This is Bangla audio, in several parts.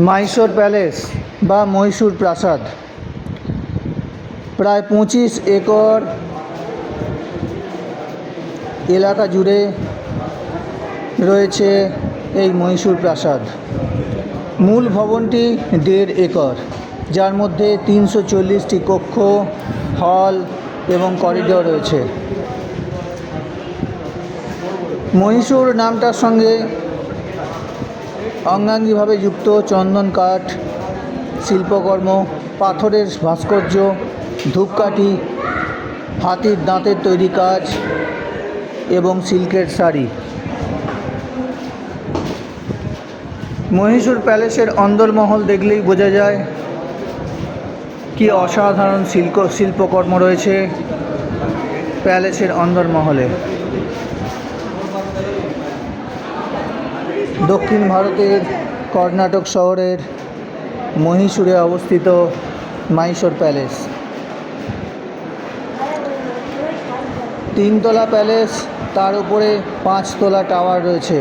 মাইসোর প্যালেস বা মহীশূর প্রাসাদ প্রায় 25 একর এলাকা জুড়ে রয়েছে এই মহীশূর প্রাসাদ। মূল ভবনটি 1.5 একর, যার মধ্যে 340টি কক্ষ, হল এবং করিডোর রয়েছে। মহীশূর নামটার সঙ্গে অঙ্গাঙ্গিভাবে যুক্ত চন্দন কাঠ শিল্পকর্ম, পাথরের ভাস্কর্য, ধূপকাঠি, হাতির দাঁতের তৈরি কাজ এবং সিল্কের শাড়ি। মহীশূর প্যালেসের অন্দরমহল দেখলেই বোঝা যায় কি অসাধারণ শিল্পকর্ম রয়েছে প্যালেসের অন্দরমহলে। দক্ষিণ ভারতের কর্ণাটক শহরের মহীশূরে অবস্থিত মাইসোর প্যালেস। 3 তলা প্যালেস, তার উপরে 5 তলা টাওয়ার রয়েছে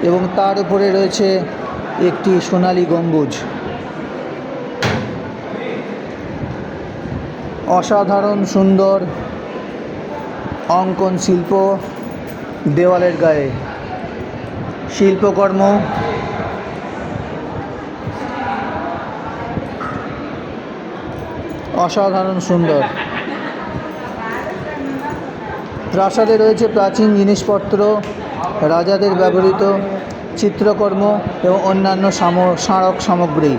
এবং তার উপরে রয়েছে একটি সোনালী গম্বুজ। অসাধারণ সুন্দর অঙ্কন শিল্প দেওয়ালের গায়ে, শিল্পকর্ম অসাধারণ সুন্দর। প্রাসাদে রয়েছে প্রাচীন জিনিসপত্র, রাজাদের ব্যবহৃত চিত্রকর্ম এবং অন্যান্য স্মারক সামগ্রী।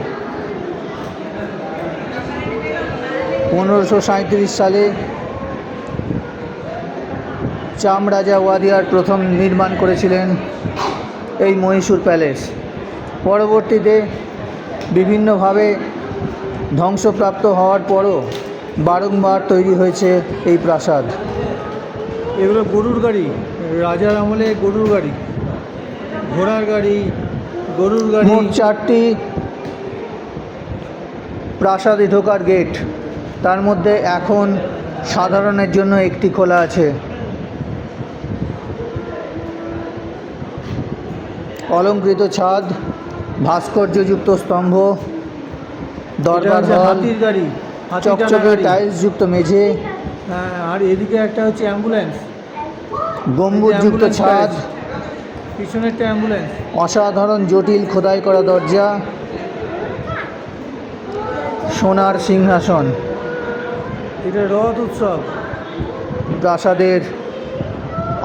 1537 সালে চামরাজা ওয়াদিয়ার প্রথম নির্মাণ করেছিলেন এই মহীশূর প্যালেস। পরবর্তীতে বিভিন্নভাবে ধ্বংসপ্রাপ্ত হওয়ার পরও বারংবার তৈরি হয়েছে এই প্রাসাদ। এগুলো গরুর গাড়ি, রাজার আমলে গরুর গাড়ি, ঘোড়ার গাড়ি, গরুর গাড়ি। মোট 4টি প্রাসাদে ঢোকার গেট, তার মধ্যে এখন সাধারণের জন্য একটি খোলা আছে। অলঙ্কৃত ছাদ, ভাস্কর্যযুক্ত স্তম্ভ, দরবার হল, হাতির গাড়ি, চকচকে টাইলসযুক্ত মেঝে, আর এদিকে একটা হচ্ছে অ্যাম্বুলেন্স, গম্বুজযুক্ত ছাদ, পিছনে একটা অ্যাম্বুলেন্স, অসাধারণ জটিল খোদাই করা দরজা, সোনার সিংহাসন। এটা রথ উৎসব। প্রাসাদের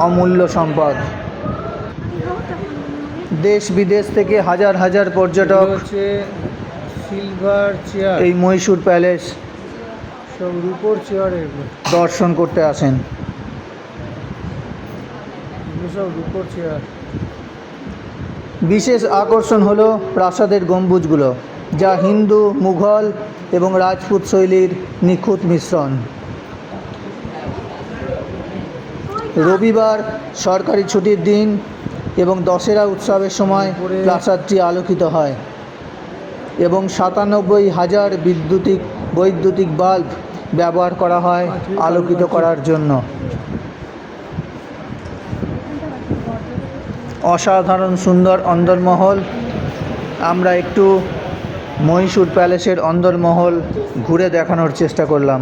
অমূল্য সম্পদ। দেশ বিদেশ থেকে হাজার হাজার পর্যটক হচ্ছে সিলভার চেয়ার, এই মহীশূর প্যালেস সব রূপোর চেয়ার, এগুলো দর্শন করতে আসেন। সব রূপোর চেয়ার। বিশেষ আকর্ষণ হলো প্রাসাদের গম্বুজগুলো, যা হিন্দু, মুঘল এবং রাজপুত শৈলীর নিখুঁত মিশ্রণ। রবিবার, সরকারি ছুটির দিন এবং দশেরা উৎসবের সময় প্রাসাদটি আলোকিত হয় এবং 97,000 বৈদ্যুতিক বাল্ব ব্যবহার করা হয় আলোকিত করার জন্য। অসাধারণ সুন্দর অন্দরমহল। আমরা একটু মহীশূর প্যালেসের অন্দরমহল ঘুরে দেখানোর চেষ্টা করলাম।